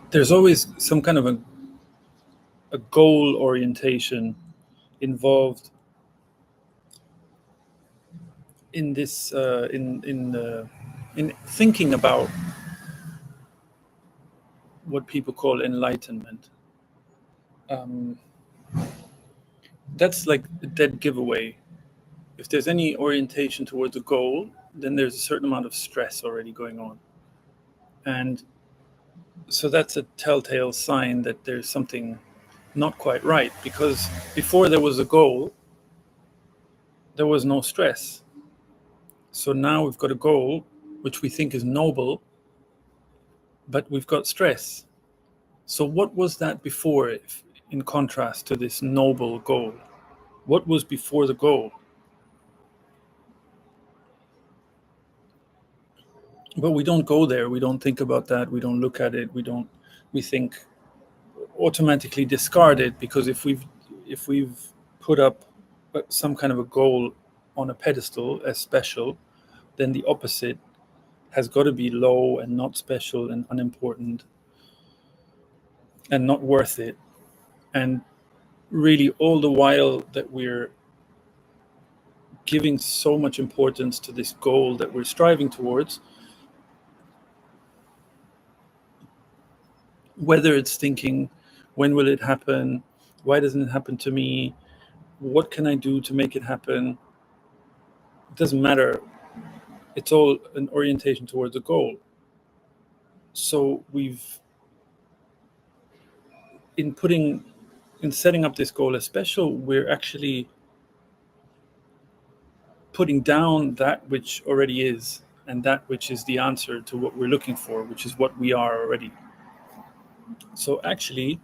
there's always some kind of a goal orientation involved in this in thinking about what people call enlightenment. Um, that's like a dead giveaway. If there's any orientation towards a goal, then there's a certain amount of stress already going on, and so that's a telltale sign that there's something not quite right, because before there was a goal, there was no stress. So now we've got a goal which we think is noble, but we've got stress. So what was that before, if, in contrast to this noble goal? What was before the goal? But we don't go there. We don't think about that. We don't look at it. We think automatically discard it, because if we've put up some kind of a goal on a pedestal as special, then the opposite has got to be low and not special and unimportant and not worth it. And really, all the while that we're giving so much importance to this goal that we're striving towards, whether it's thinking, when will it happen? Why doesn't it happen to me? What can I do to make it happen? It doesn't matter. It's all an orientation towards a goal. So in setting up this goal as special, we're actually putting down that which already is, and that which is the answer to what we're looking for, which is what we are already. So actually,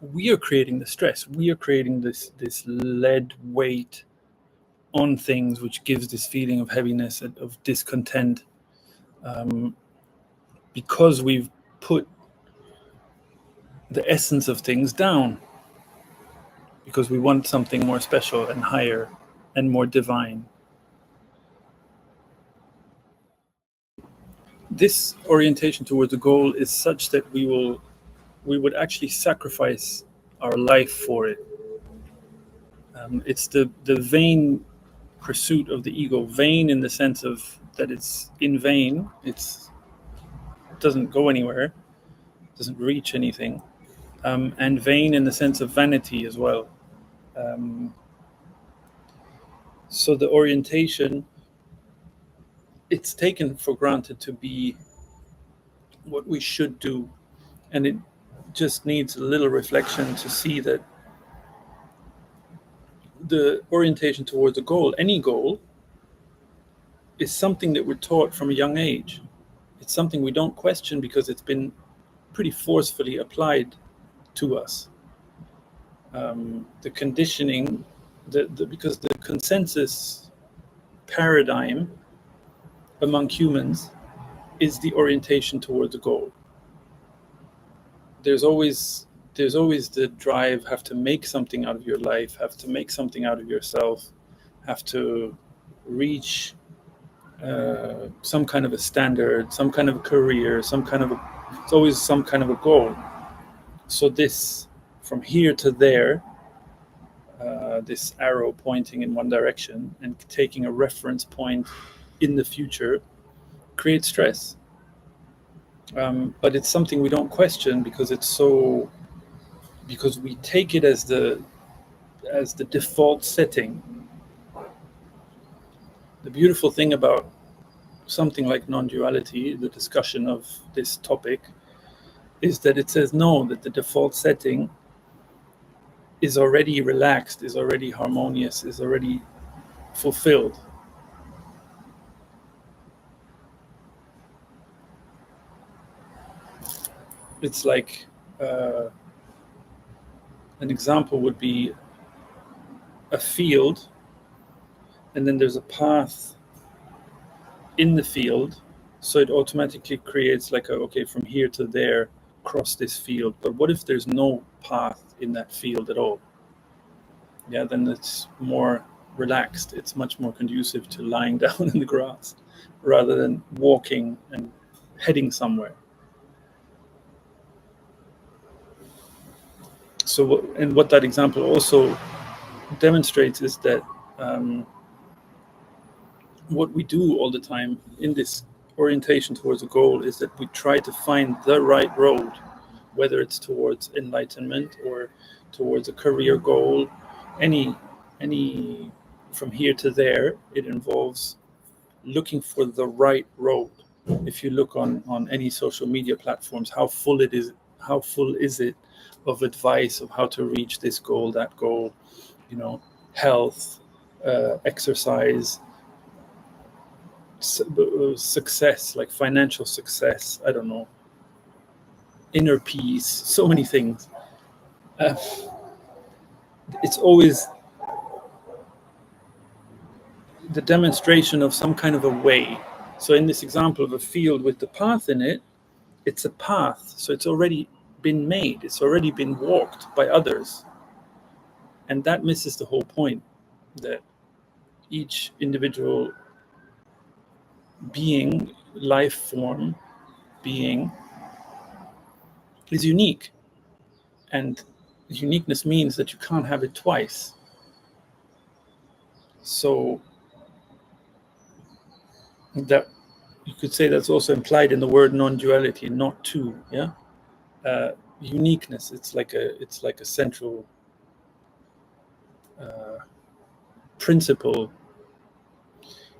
we are creating the stress. We are creating this lead weight on things, which gives this feeling of heaviness, of discontent, because we've put the essence of things down, because we want something more special and higher and more divine. This orientation towards the goal is such that we would actually sacrifice our life for it. It's the vain pursuit of the ego. Vain in the sense of that it's in vain. It doesn't go anywhere, doesn't reach anything, and vain in the sense of vanity as well. So the orientation, it's taken for granted to be what we should do, and it just needs a little reflection to see that the orientation towards a goal, any goal, is something that we're taught from a young age. It's something we don't question because it's been pretty forcefully applied to us. The conditioning, because the consensus paradigm among humans is the orientation towards a goal. There's always the drive, have to make something out of your life, have to make something out of yourself, have to reach some kind of a standard, some kind of a career, it's always some kind of a goal. So this, from here to there, this arrow pointing in one direction and taking a reference point in the future, creates stress. But it's something we don't question because we take it as the default setting. The beautiful thing about something like non-duality, the discussion of this topic, is that it says no, that the default setting is already relaxed, is already harmonious, is already fulfilled. It's like an example would be a field, and then there's a path in the field, so it automatically creates like from here to there, cross this field. But what if there's no path in that field at all? Yeah, then it's more relaxed. It's much more conducive to lying down in the grass rather than walking and heading somewhere. and what that example also demonstrates is that what we do all the time in this orientation towards a goal is that we try to find the right road, whether it's towards enlightenment or towards a career goal, any from here to there. It involves looking for the right road. If you look on any social media platforms, how full is it of advice of how to reach this goal, that goal, health, exercise, success, like financial success, I don't know, inner peace, so many things. It's always the demonstration of some kind of a way. So in this example of a field with the path in it, it's a path. So it's already been made. It's already been walked by others. And that misses the whole point, that each individual being, life form, being, is unique. And uniqueness means that you can't have it twice. So that you could say that's also implied in the word non-duality, not two. Yeah, uniqueness. It's like a central principle,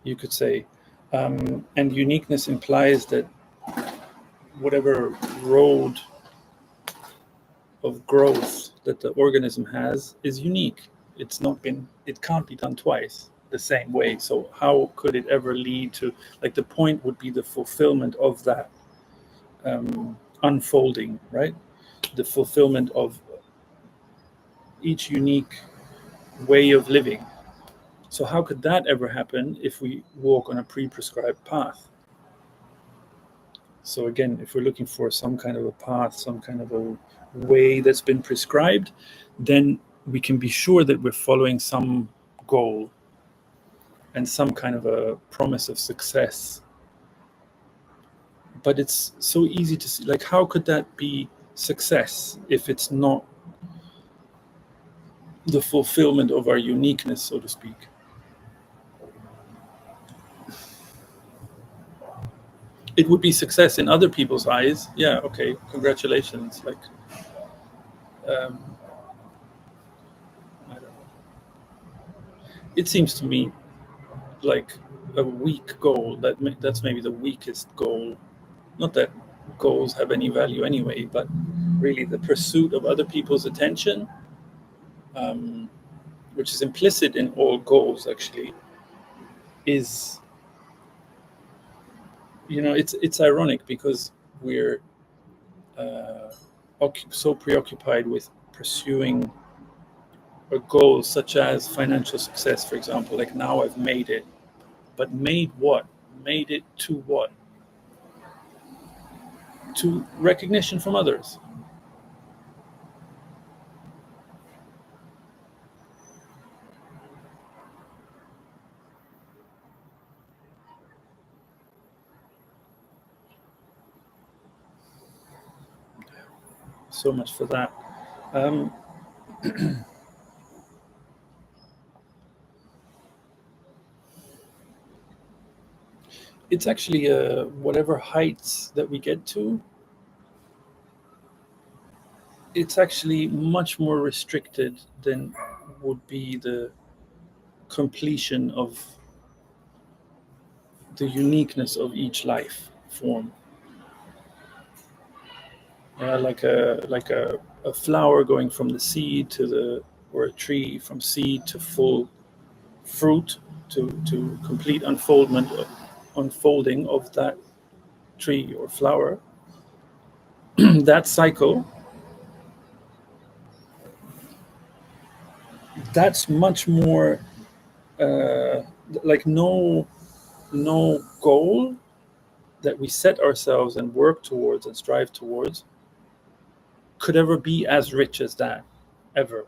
you could say, and uniqueness implies that whatever road of growth that the organism has is unique. It can't be done twice the same way. So how could it ever lead to, like, the point would be the fulfillment of that unfolding, right? The fulfillment of each unique way of living. So how could that ever happen if we walk on a pre-prescribed path? So again, if we're looking for some kind of a path, some kind of a way that's been prescribed, then we can be sure that we're following some goal and some kind of a promise of success. But it's so easy to see, like, how could that be success if it's not the fulfillment of our uniqueness, so to speak? It would be success in other people's eyes. Yeah, okay, congratulations. Like, I don't know. It seems to me like a weak goal. That's maybe the weakest goal. Not that goals have any value anyway, but really the pursuit of other people's attention, which is implicit in all goals, actually, is, it's ironic because we're so preoccupied with pursuing a goal such as financial success, for example. Like, now I've made it, but made what? Made it to what? To recognition from others. So much for that. It's actually whatever heights that we get to, it's actually much more restricted than would be the completion of the uniqueness of each life form. Like a flower going from the seed or a tree from seed to full fruit, to complete unfolding of that tree or flower. That cycle, that's much more like no goal that we set ourselves and work towards and strive towards could ever be as rich as that, ever.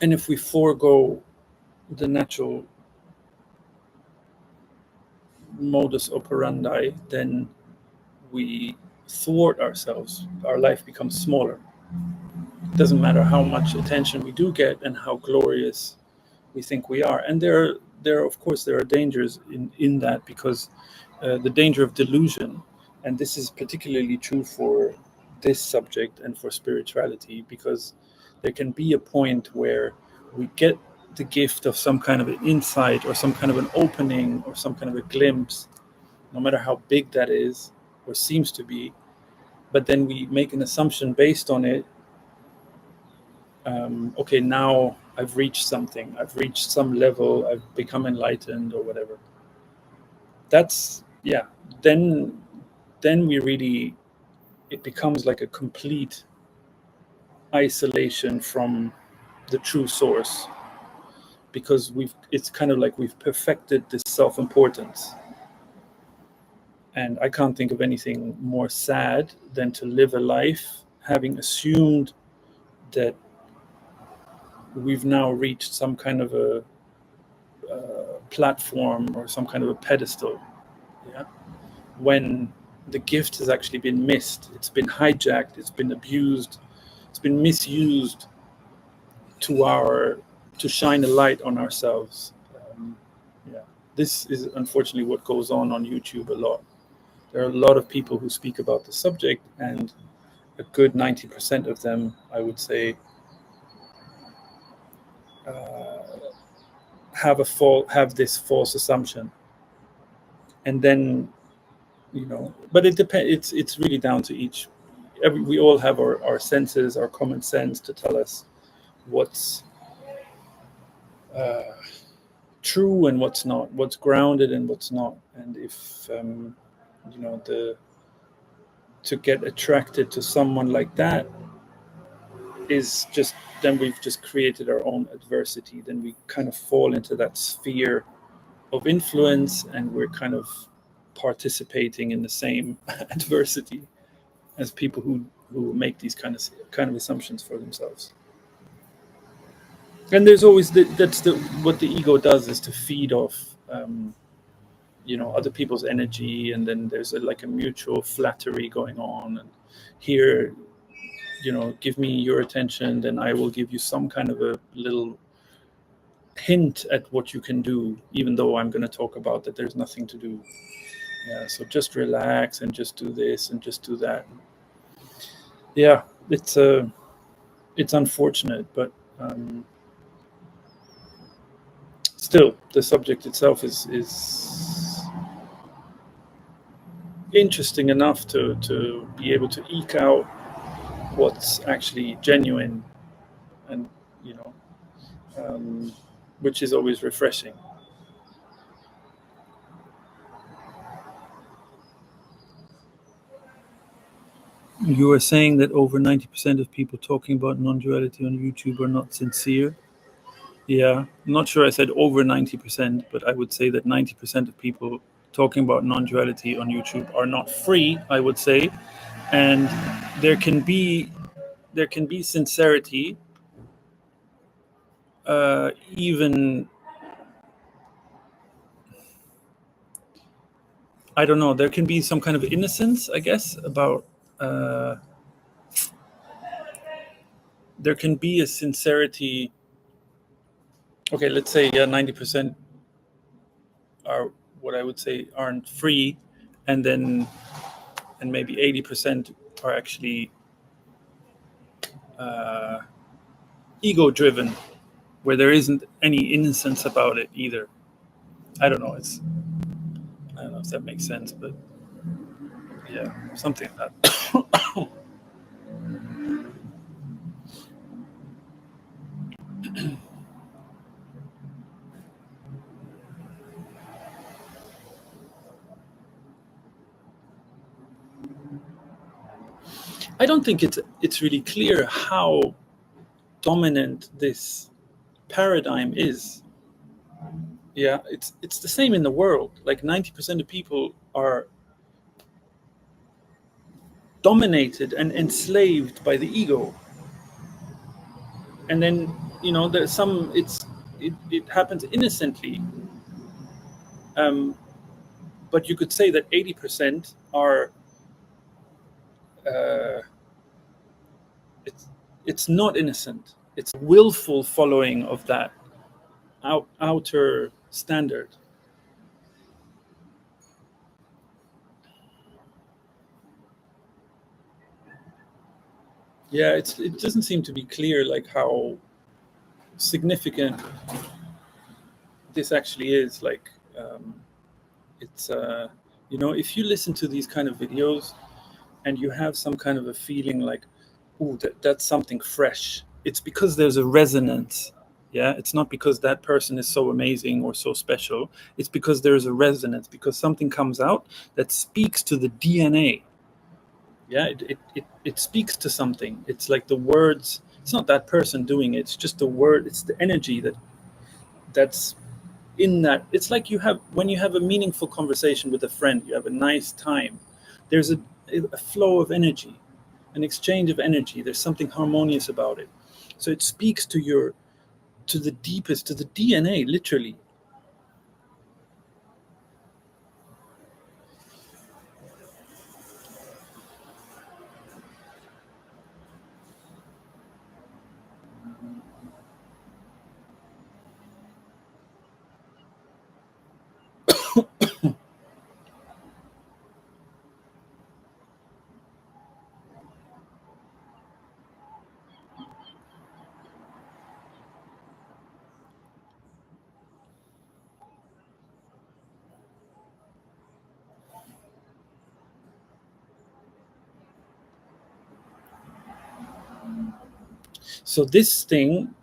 And if we forego the natural modus operandi, then we thwart ourselves, our life becomes smaller. It doesn't matter how much attention we do get and how glorious we think we are. And there of course there are dangers in that, because the danger of delusion, and this is particularly true for this subject and for spirituality, because there can be a point where we get the gift of some kind of an insight or some kind of an opening or some kind of a glimpse, no matter how big that is or seems to be, but then we make an assumption based on it. Okay, now I've reached something, I've reached some level, I've become enlightened or whatever. That's, yeah, then we really, it becomes like a complete isolation from the true source, because it's kind of like we've perfected this self-importance. And I can't think of anything more sad than to live a life having assumed that we've now reached some kind of a platform or some kind of a pedestal, yeah, when the gift has actually been missed, it's been hijacked, it's been abused, it's been misused to shine a light on ourselves. Yeah, this is unfortunately what goes on YouTube a lot. There are a lot of people who speak about the subject, and a good 90% of them, I would say, have this false assumption, and then, but it depends. It's really down to each. We all have our senses, our common sense, to tell us what's true and what's not, what's grounded and what's not. And if the to get attracted to someone like that is just, then we've just created our own adversity. Then we kind of fall into that sphere of influence, and we're kind of participating in the same adversity as people who make these kind of assumptions for themselves. And there's always what the ego does is to feed off other people's energy, and then there's like a mutual flattery going on. And here, give me your attention, then I will give you some kind of a little hint at what you can do, even though I'm going to talk about that there's nothing to do. Yeah, so just relax and just do this and just do that. Yeah, it's unfortunate, but still, the subject itself is interesting enough to be able to eke out what's actually genuine, and which is always refreshing. You are saying that over 90% of people talking about non-duality on YouTube are not sincere. Yeah, I'm not sure I said over 90%, but I would say that 90% of people talking about non-duality on YouTube are not free, I would say. And there can be sincerity, even, I don't know, there can be some kind of innocence, I guess, about there can be a sincerity. Okay, let's say 90% are what I would say aren't free, and maybe 80% are actually ego driven, where there isn't any innocence about it either. I don't know. I don't know if that makes sense, but yeah, something like that. I don't think it's really clear how dominant this paradigm is. Yeah, it's the same in the world. Like 90% of people are dominated and enslaved by the ego, and then there's some. It happens innocently, but you could say that 80% are it's not innocent. It's willful following of that outer standard. Yeah, it doesn't seem to be clear like how significant this actually is. Like, it's if you listen to these kind of videos and you have some kind of a feeling like, ooh, that's something fresh, it's because there's a resonance. Yeah, it's not because that person is so amazing or so special. It's because there's a resonance, because something comes out that speaks to the DNA. Yeah, it speaks to something. It's like the words, it's not that person doing it, it's just the word, it's the energy that's in that. It's like when you have a meaningful conversation with a friend, you have a nice time, there's a flow of energy, an exchange of energy, there's something harmonious about it. So it speaks to the deepest, to the DNA, literally. So this thing,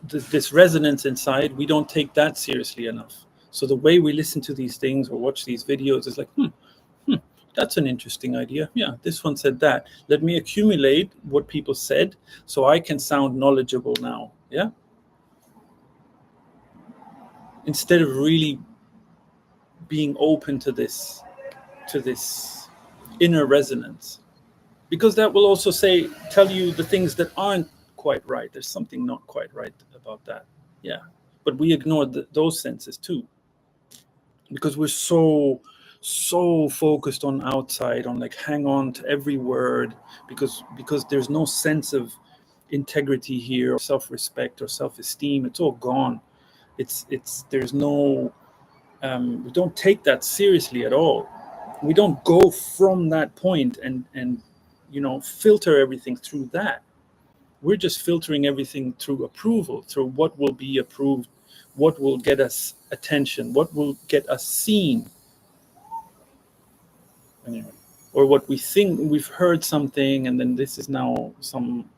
this resonance inside, we don't take that seriously enough. So the way we listen to these things or watch these videos is like, that's an interesting idea. Yeah, this one said that. Let me accumulate what people said so I can sound knowledgeable now. Yeah. Instead of really being open to this inner resonance. Because that will also tell you the things that aren't quite right. There's something not quite right about that. Yeah. But we ignore those senses too, because we're so focused on outside, on like hang on to every word, because there's no sense of integrity here, or self-respect or self-esteem. It's all gone. It's there's no we don't take that seriously at all. We don't go from that point and filter everything through that. We're just filtering everything through approval, through what will be approved, what will get us attention, what will get us seen. Anyway, or what we think we've heard something, and then this is now some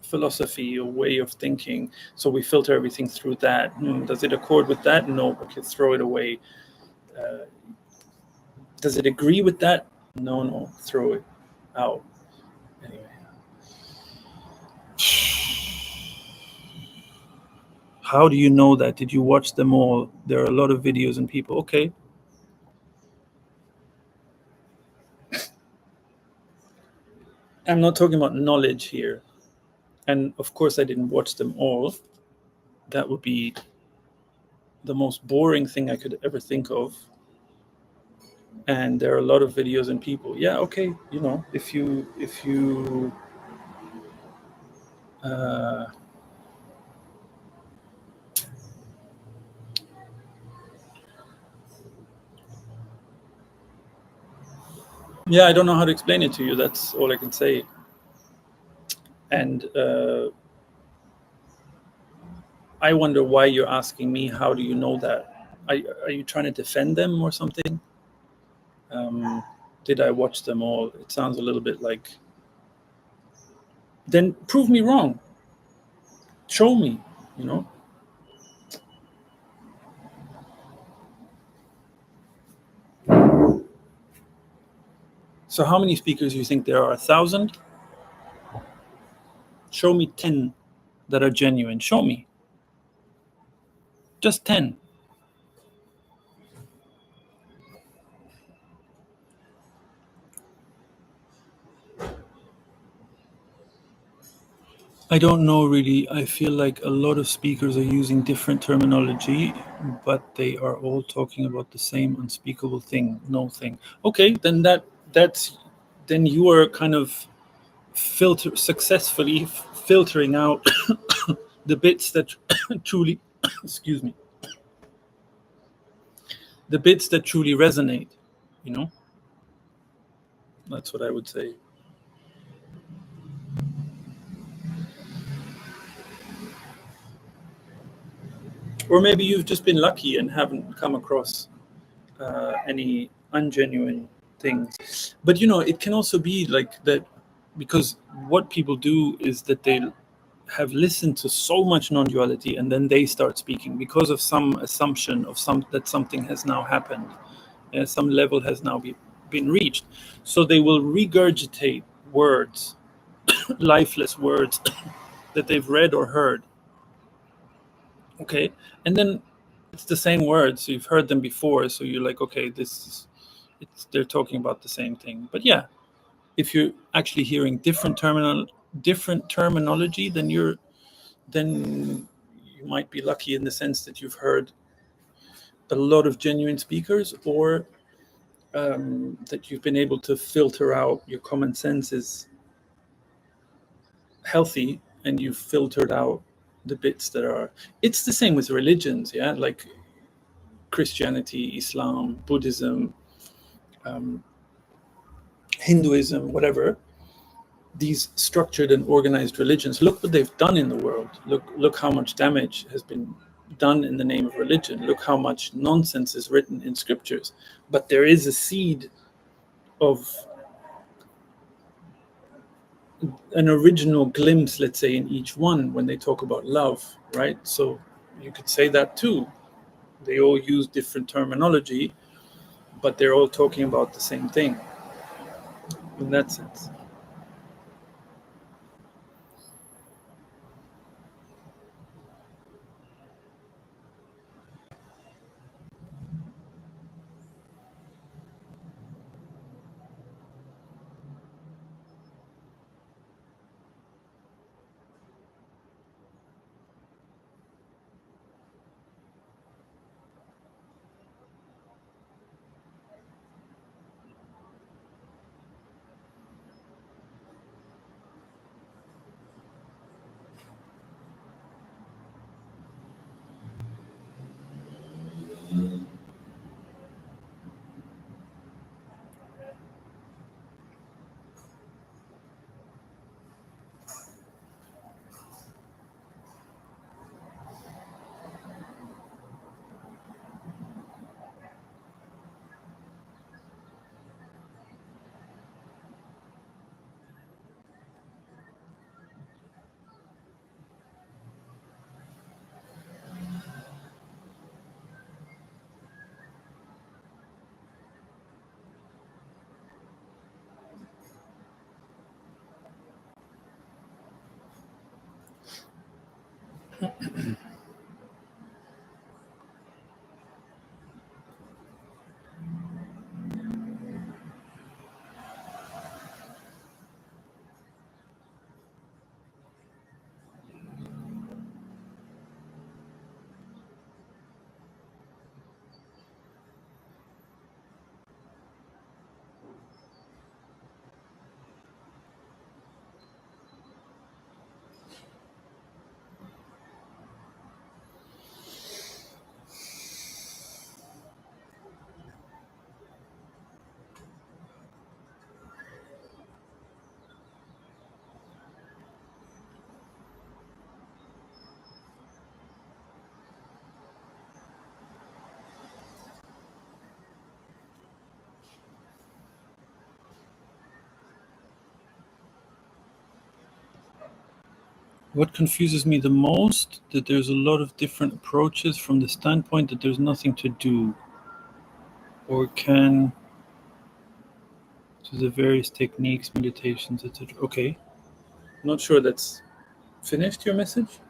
philosophy or way of thinking. So we filter everything through that. Does it accord with that? No. Okay, throw it away. Does it agree with that? No, throw it out. Anyway. How do you know that? Did you watch them all? There are a lot of videos and people. Okay. I'm not talking about knowledge here. And of course, I didn't watch them all. That would be the most boring thing I could ever think of. And there are a lot of videos and people. Yeah, okay. If you yeah, I don't know how to explain it to you. That's all I can say. And I wonder why you're asking me, how do you know that? Are you trying to defend them or something? Did I watch them all? It sounds a little bit like, then prove me wrong. Show me. So how many speakers do you think there are? 1,000? Show me 10 that are genuine. Show me. Just 10. I don't know really. I feel like a lot of speakers are using different terminology, but they are all talking about the same unspeakable thing, no thing. Okay, then that's then you are kind of successfully filtering out the bits that truly, excuse me, the bits that truly resonate. You know, that's what I would say. Or maybe you've just been lucky and haven't come across any ungenuine things. But it can also be like that, because what people do is that they have listened to so much non-duality, and then they start speaking because of some assumption of that something has now happened, some level has now been reached. So they will regurgitate words, lifeless words that they've read or heard. Okay, and then it's the same words, so you've heard them before, so you're like, okay, they're talking about the same thing. But yeah, if you're actually hearing different terminology, then you might be lucky in the sense that you've heard a lot of genuine speakers, or that you've been able to filter out, your common sense is healthy and you've filtered out the bits that are. It's the same with religions, yeah, like Christianity, Islam, Buddhism, Hinduism, whatever. These structured and organized religions, look what they've done in the world. Look how much damage has been done in the name of religion. Look how much nonsense is written in scriptures. But there is a seed of an original glimpse, let's say, in each one when they talk about love, right? So you could say that too. They all use different terminology, but they're all talking about the same thing in that sense. What confuses me the most, that there's a lot of different approaches from the standpoint that there's nothing to do, or can, to the various techniques, meditations, etc. Okay, not sure that's finished your message.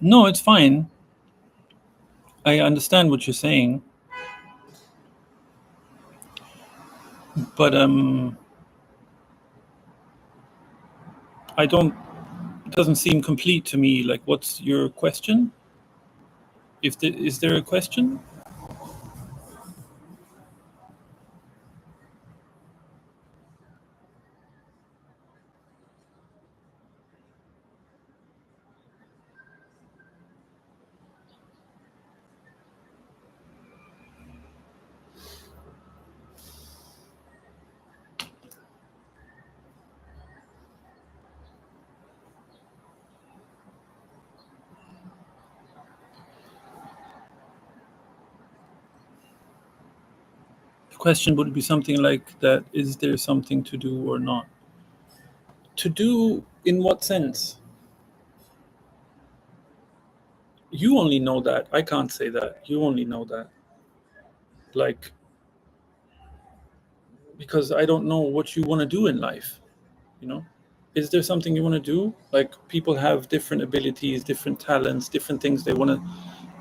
No, it's fine. I understand what you're saying. But I don't. It doesn't seem complete to me. Like, what's your question? Is there a question? The question would be something like that: is there something to do or not? To do in what sense? You only know that. I can't say that. You only know that. Like, because I don't know what you want to do in life, you know? Is there something you want to do? Like, people have different abilities, different talents, different things they want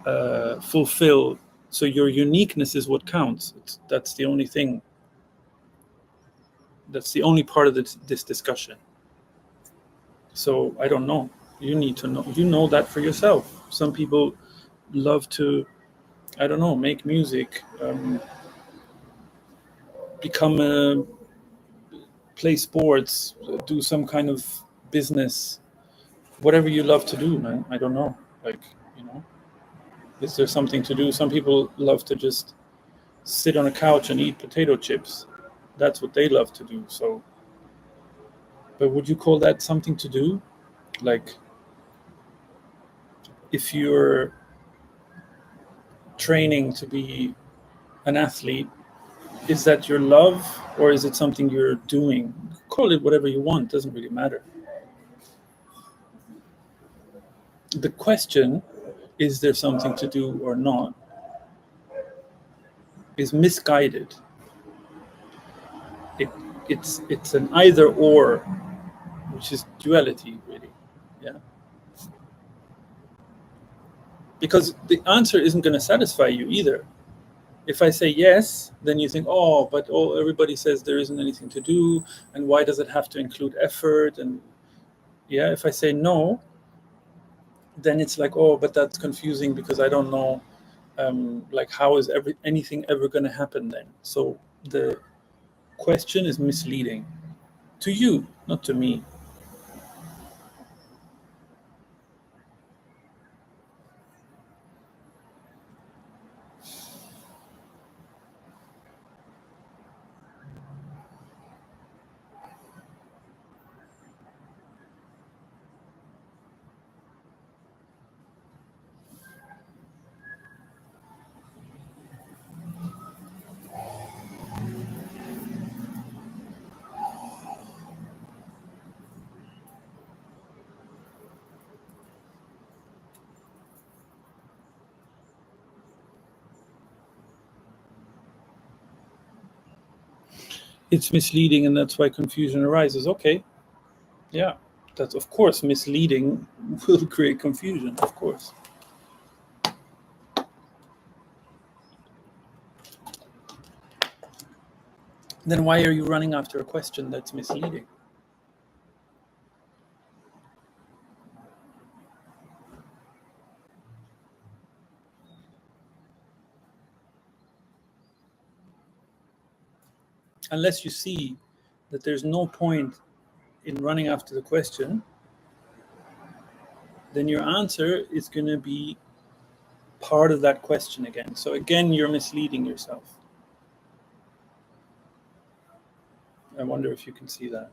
to fulfill. So your uniqueness is what counts. That's the only thing. That's the only part of this discussion. So I don't know. You need to know. You know that for yourself. Some people love to, I don't know, make music, become a, play sports, do some kind of business, whatever you love to do, man. I don't know. Like, you know, is there something to do? Some people love to just sit on a couch and eat potato chips. That's what they love to do. So, but would you call that something to do? Like, if you're training to be an athlete, is that your love or is it something you're doing? Call it whatever you want, doesn't really matter. The question, is there something to do or not, is misguided. It, it's an either or, which is duality, really. Yeah. Because the answer isn't going to satisfy you either. If I say yes, then you think, oh, but everybody says there isn't anything to do, and why does it have to include effort? And yeah, if I say no, then it's like, oh, but that's confusing because I don't know, like, how is anything ever going to happen then? So the question is misleading to you, not to me. It's misleading, and that's why confusion arises. Okay, yeah, that's of course misleading will create confusion, of course. Then why are you running after a question that's misleading? Unless you see that there's no point in running after the question, then your answer is going to be part of that question again. So again, you're misleading yourself. I wonder if you can see that.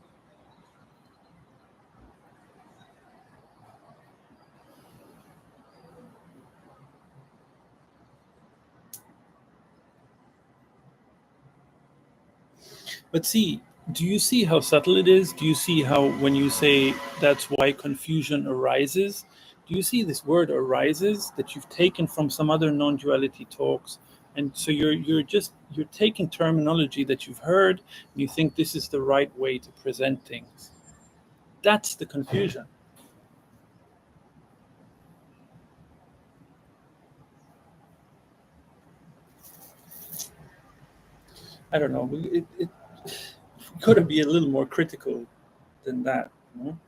But see, do you see how subtle it is? Do you see how when you say that's why confusion arises? Do you see this word arises that you've taken from some other non-duality talks? And so you're taking terminology that you've heard and you think this is the right way to present things. That's the confusion. I don't know. got to be a little more critical than that, you know?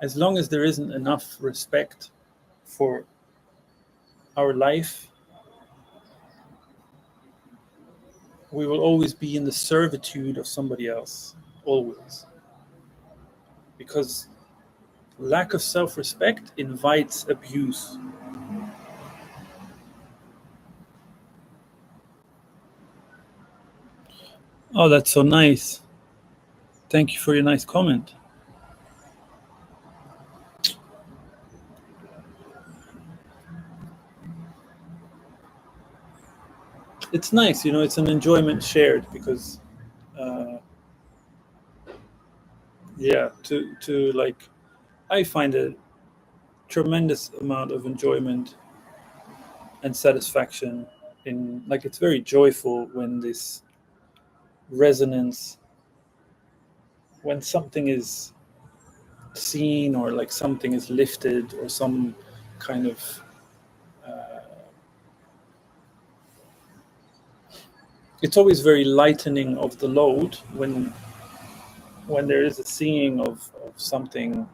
As long as there isn't enough respect for our life, we will always be in the servitude of somebody else, always. Because lack of self respect invites abuse. Oh, that's so nice. Thank you for your nice comment. It's nice, it's an enjoyment shared because, uh, yeah, to like, I find a tremendous amount of enjoyment and satisfaction in, like, it's very joyful when this resonance, when something is seen or like something is lifted or some kind of it's always very lightening of the load when there is a seeing of something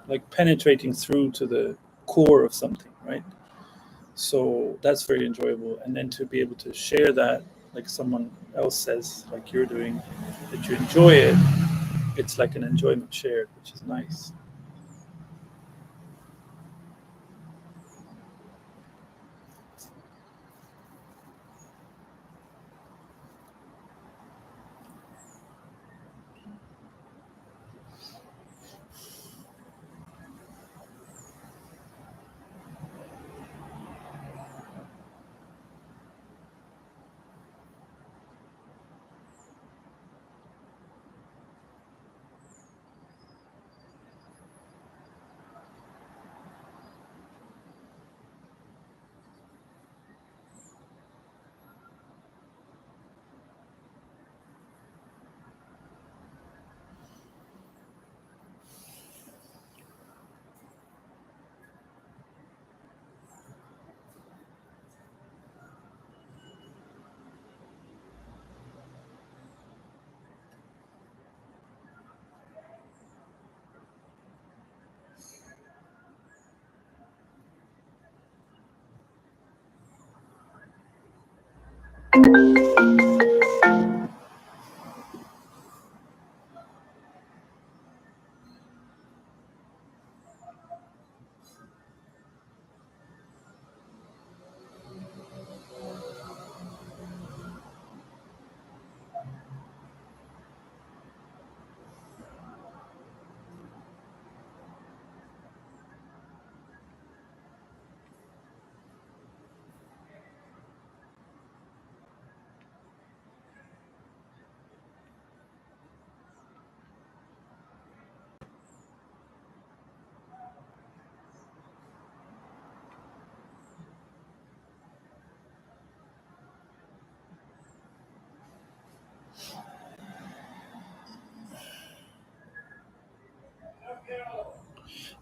like penetrating through to the core of something, right? So that's very enjoyable, and then to be able to share that, like someone else says, like you're doing, that you enjoy it, it's like an enjoyment shared, which is nice.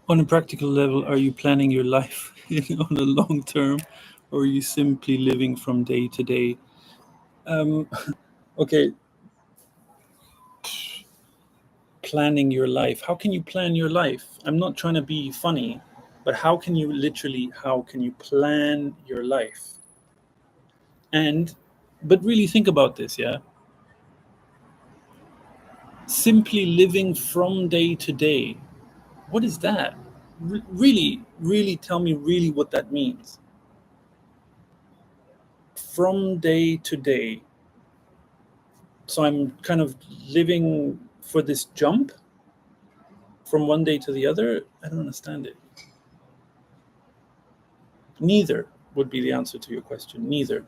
On a practical level, are you planning your life on a long term, or are you simply living from day to day? um, okay, planning your life. How can you plan your life? I'm not trying to be funny, but how can you plan your life? And, but really think about this, yeah? Simply living from day to day. What is that? Really, really tell me really what that means. From day to day. So I'm kind of living for this jump from one day to the other. I don't understand it. Neither would be the answer to your question. Neither.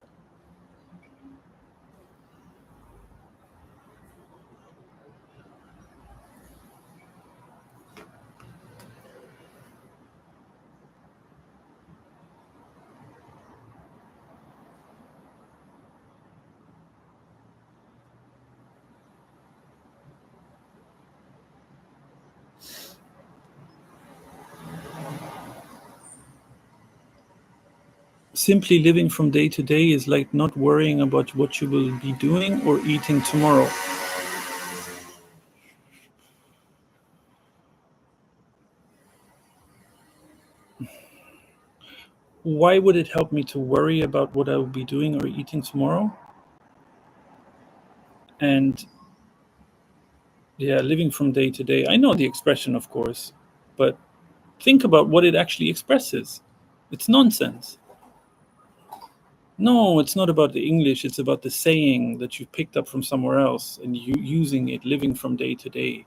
Simply living from day to day is like not worrying about what you will be doing or eating tomorrow. Why would it help me to worry about what I will be doing or eating tomorrow? And yeah, living from day to day. I know the expression, of course, but think about what it actually expresses. It's nonsense. No, it's not about the English. It's about the saying that you picked up from somewhere else and you using it, living from day to day.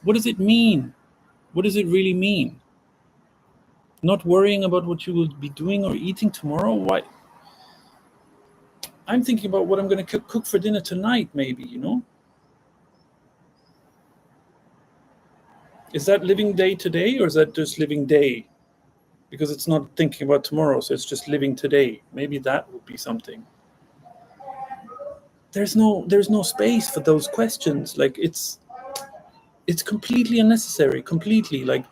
What does it mean? What does it really mean? Not worrying about what you will be doing or eating tomorrow? Why? I'm thinking about what I'm going to cook for dinner tonight, maybe, you know? Is that living day to day or is that just living day? Because it's not thinking about tomorrow, so it's just living today. Maybe that would be something. There's no space for those questions. Like it's completely unnecessary, completely. Like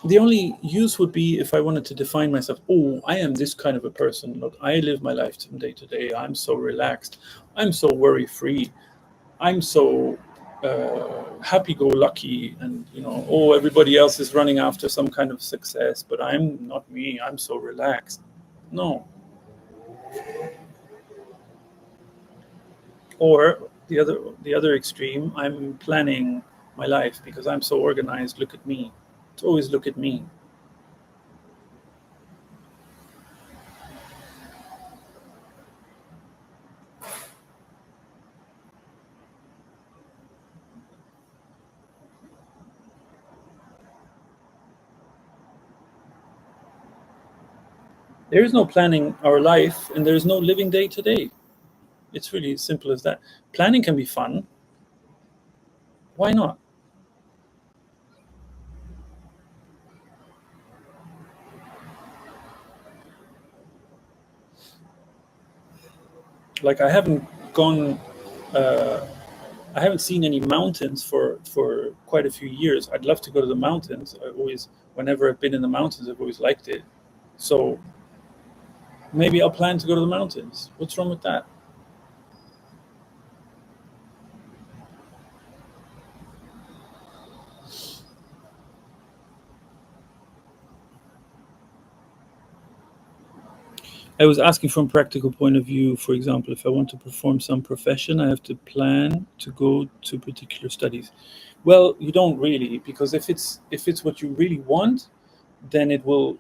the only use would be if I wanted to define myself. Oh, I am this kind of a person. Look, I live my life from day to day. I'm so relaxed. I'm so worry free. I'm so happy-go-lucky, and oh, everybody else is running after some kind of success, but I'm not me. I'm so relaxed. No. Or the other extreme, I'm planning my life because I'm so organized. Look at me. It's always look at me. There is no planning our life, and there is no living day to day. It's really as simple as that. Planning can be fun. Why not? Like gone. Uh, I haven't seen any mountains for quite a few years. I'd love to go to the mountains. Whenever I've been in the mountains, I've always liked it. So maybe I'll plan to go to the mountains. What's wrong with that? I was asking from a practical point of view. For example, if I want to perform some profession, I have to plan to go to particular studies. Well, you don't really, because if it's what you really want, then it will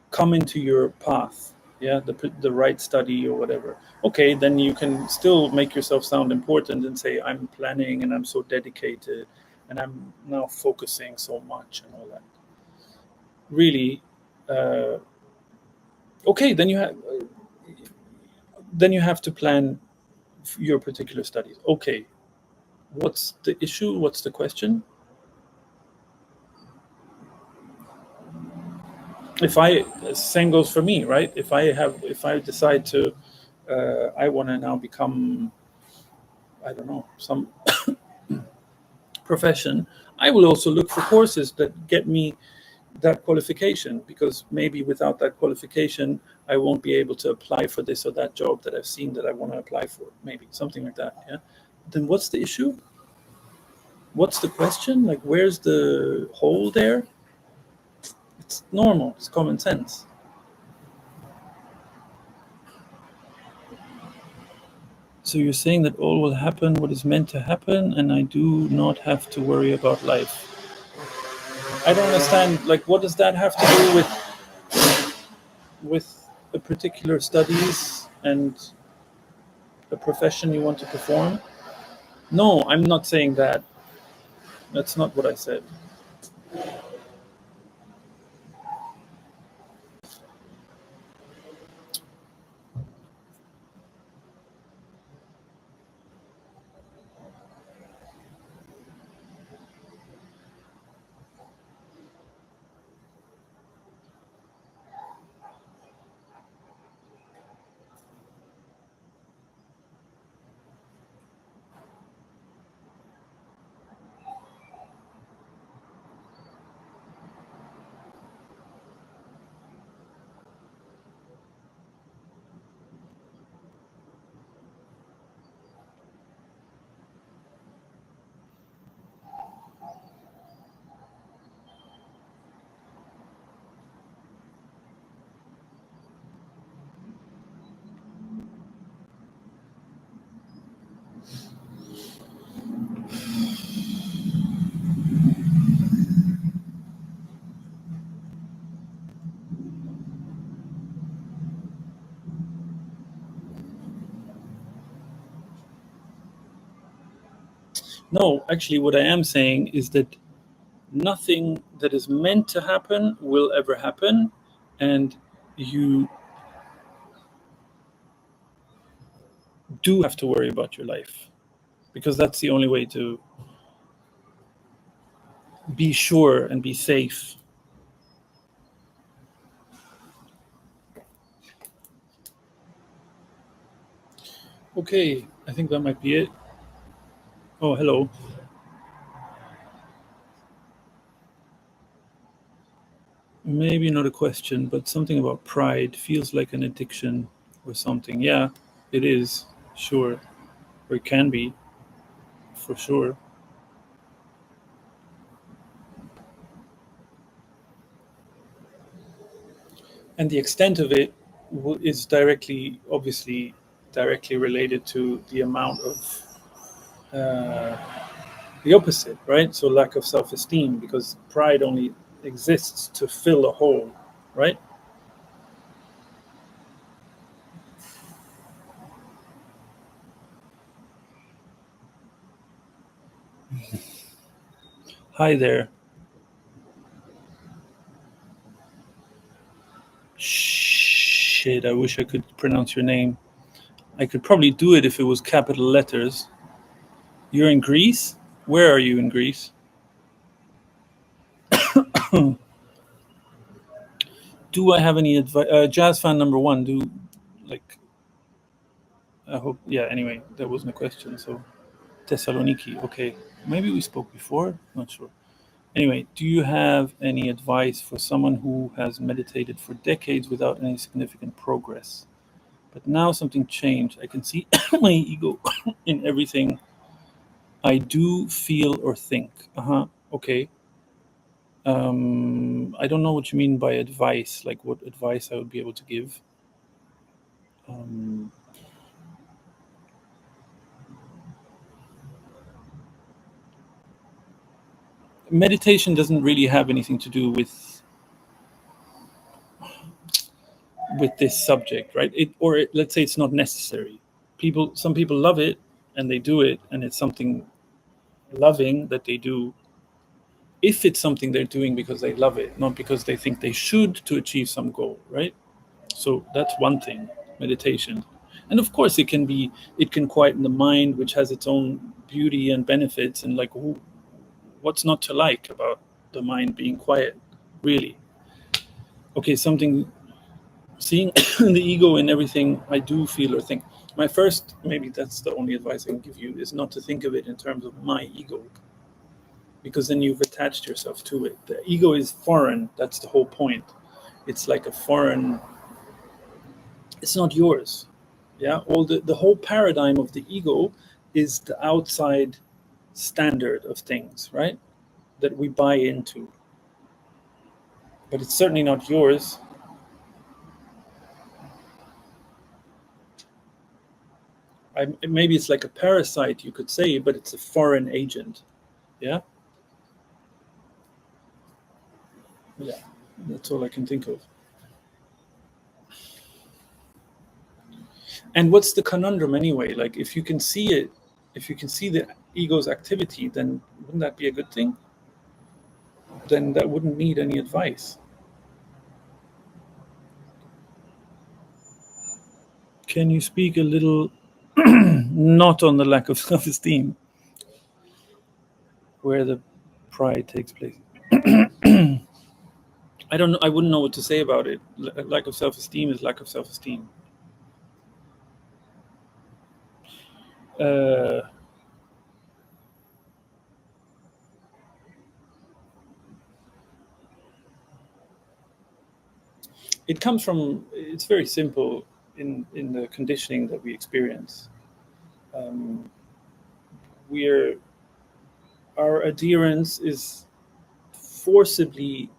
come into your path. Yeah, the right study or whatever. Okay, then you can still make yourself sound important and say I'm planning and I'm so dedicated and I'm now focusing so much and all that. Really, uh, okay, then you have to plan your particular studies. Okay, what's the issue? What's the question? If I Same goes for me, right? If I decide to, I want to now become, I don't know, some profession, I will also look for courses that get me that qualification, because maybe without that qualification, I won't be able to apply for this or that job that I've seen that I want to apply for. Maybe something like that. Yeah. Then what's the issue? What's the question? Like, where's the hole there? It's normal. It's common sense. So you're saying that all will happen what is meant to happen, and I do not have to worry about life. I don't understand. Like, what does that have to do with a particular studies and a profession you want to perform? No, I'm not saying that. That's not what I said. No, actually, what I am saying is that nothing that is meant to happen will ever happen, and you do have to worry about your life because that's the only way to be sure and be safe. Okay, I think that might be it. Oh, hello. Maybe not a question, but something about pride feels like an addiction or something. Yeah, it is, sure. Or it can be, for sure. And the extent of it is directly, obviously, directly related to the amount of uh, the opposite, right? So lack of self-esteem, because pride only exists to fill a hole, right? Hi there. Shit, I wish I could pronounce your name. I could probably do it if it was capital letters. You're in Greece? Where are you in Greece? Do I have any advice? Jazz fan number one. Do like I hope. Yeah. Anyway, that wasn't a question. So Thessaloniki. Okay. Maybe we spoke before. Not sure. Anyway, do you have any advice for someone who has meditated for decades without any significant progress? But now something changed. I can see my ego in everything I do, feel, or think. Uh huh. Okay. I don't know what you mean by advice. Like what advice I would be able to give. Um, Meditation doesn't really have anything to do with this subject, right? Let's say it's not necessary. Some people love it and they do it, and it's something loving that they do. If it's something they're doing because they love it, not because they think they should to achieve some goal, right? So that's one thing, meditation. And of course, it can quieten the mind, which has its own beauty and benefits. And like, what's not to like about the mind being quiet, really? Okay, something seeing the ego in everything I do, feel, or think. My first, maybe that's the only advice I can give you, is not to think of it in terms of my ego, because then you've attached yourself to it. The ego is foreign. That's the whole point. It's like a foreign. It's not yours. Yeah. All the whole paradigm of the ego is the outside standard of things, right? That we buy into, but it's certainly not yours. Maybe it's like a parasite, you could say, but it's a foreign agent. Yeah. Yeah. That's all I can think of. And what's the conundrum anyway? Like, if you can see it, if you can see the ego's activity, then wouldn't that be a good thing? Then that wouldn't need any advice. Can you speak a little not on the lack of self-esteem, where the pride takes place? I don't know. I wouldn't know what to say about it. Lack of self-esteem is lack of self-esteem. Uh, it comes from. It's very simple in the conditioning that we experience. Um, we're Our adherence is forcibly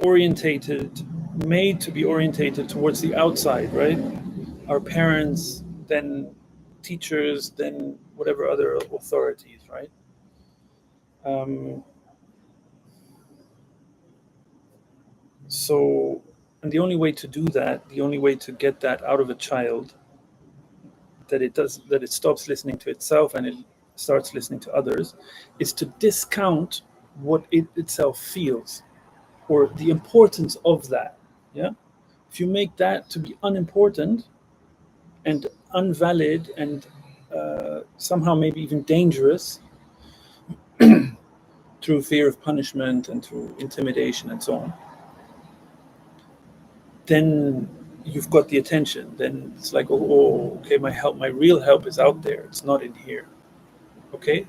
orientated, made to be orientated towards the outside, right? Our parents, then teachers, then whatever other authorities, right? Um, so, and the only way to do that, the only way to get that out of a child it stops listening to itself and it starts listening to others, is to discount what it itself feels or the importance of that. Yeah, if you make that to be unimportant and unvalid and somehow maybe even dangerous through fear of punishment and through intimidation and so on, then you've got the attention. Then it's like, okay, my real help is out there. It's not in here. Okay,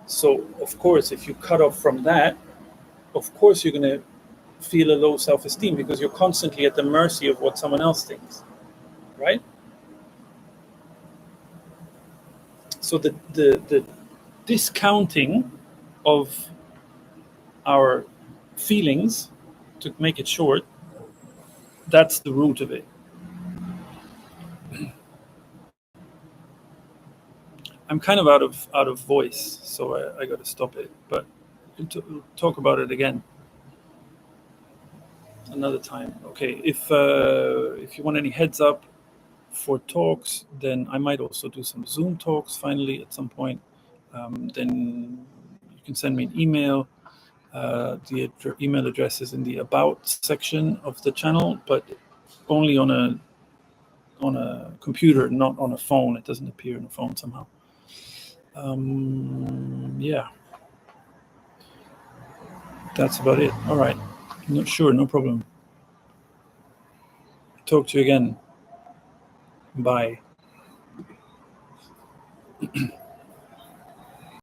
so of course, if you cut off from that, of course you're going to feel a low self-esteem because you're constantly at the mercy of what someone else thinks, right? So the discounting of our feelings, to make it short, that's the root of it. I'm kind of out of voice, so I got to stop it. But we'll talk about it again another time. Okay, if you want any heads up for talks, then I might also do some Zoom talks finally at some point. Then you can send me an email. The email address is in the About section of the channel, but only on a computer, not on a phone. It doesn't appear on a phone somehow. Yeah, that's about it. All right. No, sure, no problem. Talk to you again. Bye.